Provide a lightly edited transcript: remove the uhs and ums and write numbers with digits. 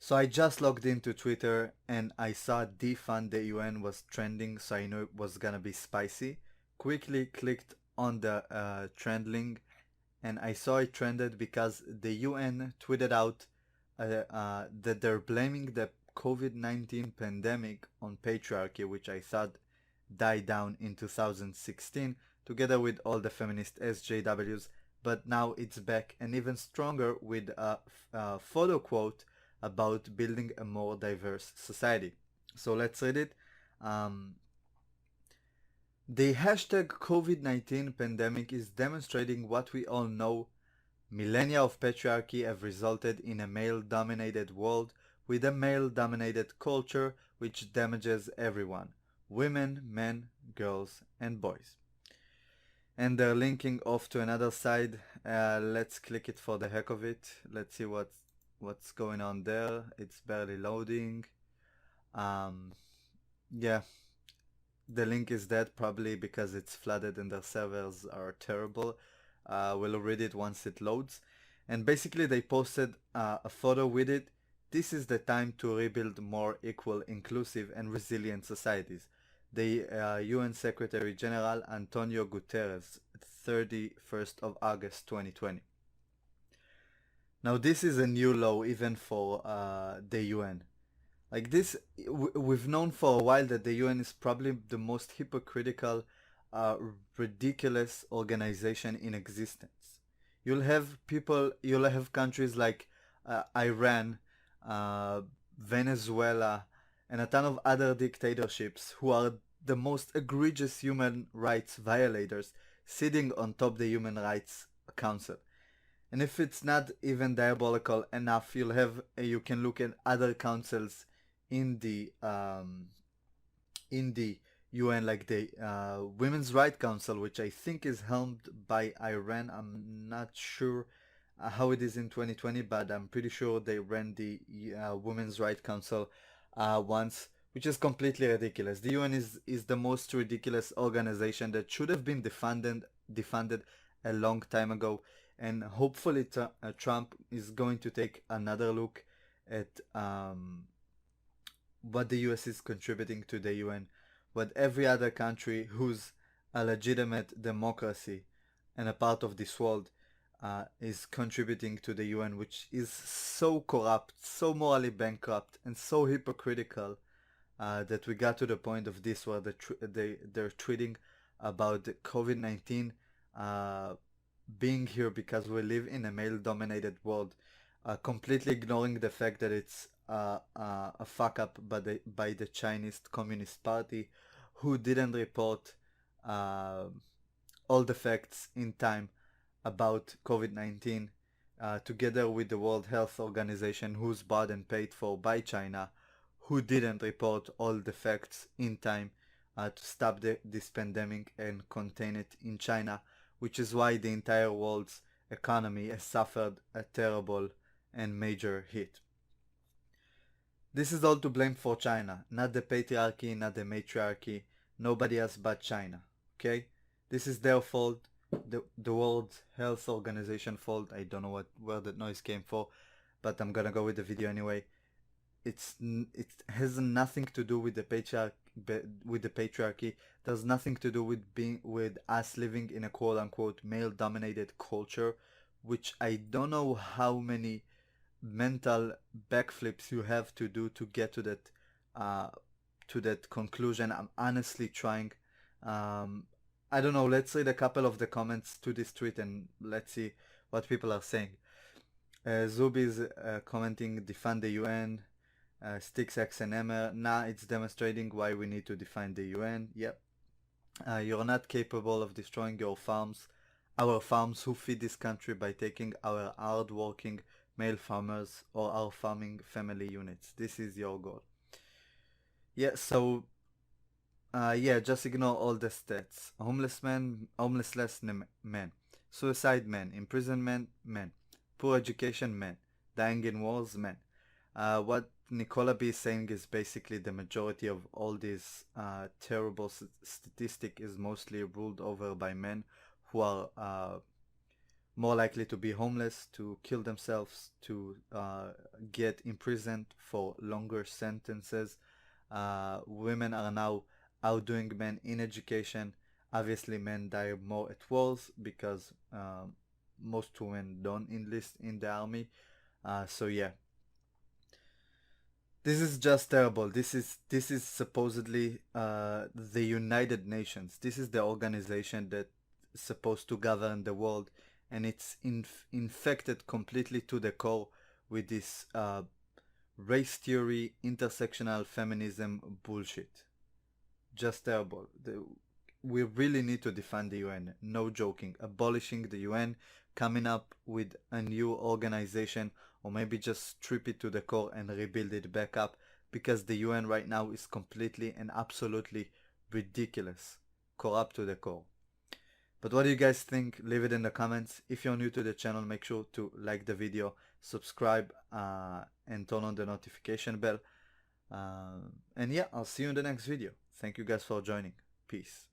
So I just logged into Twitter and I saw defund the UN was trending, so I knew it was gonna be spicy. Quickly clicked on the trend link and I saw it trended because the UN tweeted out that they're blaming the COVID-19 pandemic on patriarchy, which I thought died down in 2016 together with all the feminist SJWs, but now it's back and even stronger with a photo quote about building a more diverse society. So let's read it. Um, the hashtag COVID-19 pandemic is demonstrating what we all know. Millennia of patriarchy have resulted in a male-dominated world with a male-dominated culture which damages everyone. Women, men, girls, and boys. And they're linking off to another side. Let's click it for the heck of it. Let's see what's going on there. It's barely loading. Um, yeah, the link is dead probably because it's flooded and their servers are terrible. We'll read it once it loads. And basically they posted a photo with it. This is the time to rebuild more equal, inclusive and resilient societies. The UN Secretary General Antonio Guterres, 31st of August 2020. Now this is a new law even for the UN. Like this, we've known for a while that the UN is probably the most hypocritical, uh, ridiculous organization in existence. You'll have countries like Iran, uh, Venezuela, and a ton of other dictatorships who are the most egregious human rights violators sitting on top the Human Rights Council. And if it's not even diabolical enough, you can look at other councils in the UN, like the Women's Rights Council, which I think is helmed by Iran. I'm not sure how it is in 2020, but I'm pretty sure they ran the Women's Rights Council once, which is completely ridiculous. The UN is the most ridiculous organization that should have been defunded a long time ago, and hopefully Trump is going to take another look at what the US is contributing to the UN, what every other country who's a legitimate democracy and a part of this world is contributing to the UN, which is so corrupt, so morally bankrupt, and so hypocritical that we got to the point of this where they're tweeting about COVID-19 being here because we live in a male-dominated world, completely ignoring the fact that it's a fuck up by the Chinese Communist Party, who didn't report all the facts in time about COVID-19, together with the World Health Organization, who's bought and paid for by China, who didn't report all the facts in time to stop this pandemic and contain it in China, which is why the entire world's economy has suffered a terrible and major hit. This is all to blame for China, not the patriarchy, not the matriarchy, nobody else but China, okay? This is their fault, the World Health Organization fault. I don't know where that noise came from, but I'm gonna go with the video anyway. It has nothing to do with the patriarchy. There's nothing to do with us living in a quote unquote male dominated culture, which I don't know how many mental backflips you have to do to get to that conclusion. I'm honestly trying. I don't know. Let's read a couple of the comments to this tweet and let's see what people are saying. Zub is commenting, defund the UN. Sticks X and Emmer, nah, it's demonstrating why we need to define the UN. Yep. You're not capable of destroying our farms who feed this country by taking our hard-working male farmers or our farming family units. This is your goal. Yeah, so yeah, just ignore all the stats. Homelessness men, suicide men, imprisonment men, poor education men, dying in wars men. What Nicola B is saying is basically the majority of all these terrible statistic is mostly ruled over by men who are more likely to be homeless, to kill themselves, to get imprisoned for longer sentences. Women are now outdoing men in education. Obviously, men die more at wars because most women don't enlist in the army. So yeah, this is just terrible. This is supposedly the United Nations. This is the organization that's supposed to govern the world, and it's infected completely to the core with this race theory, intersectional feminism bullshit. Just terrible. We really need to defund the UN. No joking. Abolishing the UN, coming up with a new organization, or maybe just strip it to the core and rebuild it back up, because the UN right now is completely and absolutely ridiculous. Corrupt to the core. But what do you guys think? Leave it in the comments. If you're new to the channel, make sure to like the video, subscribe, and turn on the notification bell. And yeah, I'll see you in the next video. Thank you guys for joining. Peace.